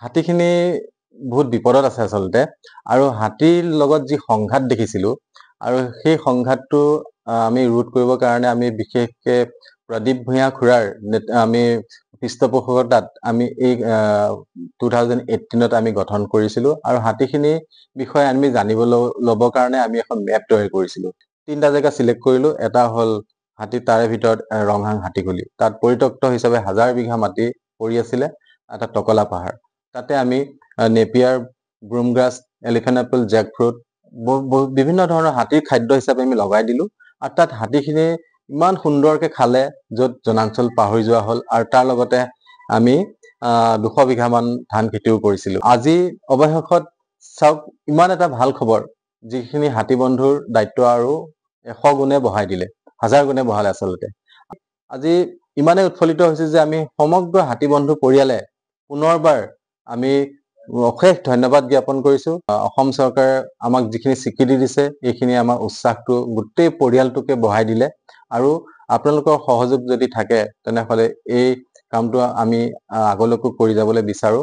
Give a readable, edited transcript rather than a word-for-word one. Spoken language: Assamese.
হাতীখিনি বহুত বিপদত আছে আচলতে আৰু হাতীৰ লগত যি সংঘাত দেখিছিলো আৰু সেই সংঘাতটো আমি ৰোধ কৰিবৰ কাৰণে আমি বিশেষকৈ প্ৰদীপ ভূঞা খুৰাৰ আমি পৃষ্ঠপোষকতাত আমি এই 2018ত আমি গঠন কৰিছিলো আৰু হাতীখিনি বিষয়ে আমি জানিবলৈ ল'বৰ কাৰণে আমি এখন মেপ তৈয়াৰ কৰিছিলো। 3টা জেগা সিলেক্ট কৰিলো। এটা হ'ল হাতী, তাৰে ভিতৰত ৰংহাং হাতীখুলি, তাত পৰিত্যক্ত হিচাপে 1000 বিঘা মাটি পৰি আছিলে, এটা টকলা পাহাৰ। তাতে আমি নেপিয়াৰ, ব্ৰুমগ্ৰাছ, এলিফেণ্ট এপল, জেকফ্ৰুট বিভিন্ন ধৰণৰ হাতীৰ খাদ্য হিচাপে আমি লগাই দিলো আৰু তাত হাতীখিনি ইমান সুন্দৰকে খালে য'ত জনাঞ্চল পাহৰি যোৱা হ'ল আৰু তাৰ লগতে আমি 200 বিঘা মান ধান খেতিও কৰিছিলো। আজি অৱশেষত চাওক ইমান এটা ভাল খবৰ, যিখিনি হাতী বন্ধুৰ দায়িত্ব আৰু 100 গুণে বঢ়াই দিলে, 1000 গুণে বঢ়ালে আচলতে। আজি ইমানে উৎফুল্লিত হৈছে যে আমি সমগ্ৰ হাতী বন্ধু পৰিয়ালে পুনৰবাৰ আমি অশেষ ধন্যবাদ জ্ঞাপন কৰিছো। অসম চৰকাৰে আমাক যিখিনি স্বীকৃতি দিছে, এইখিনি আমাৰ উৎসাহটো গোটেই পৰিয়ালটোকে বঢ়াই দিলে আৰু আপোনালোকৰ সহযোগ যদি থাকে তেনেহলে এই কামটো আমি আগলৈকো কৰি যাবলৈ বিচাৰো।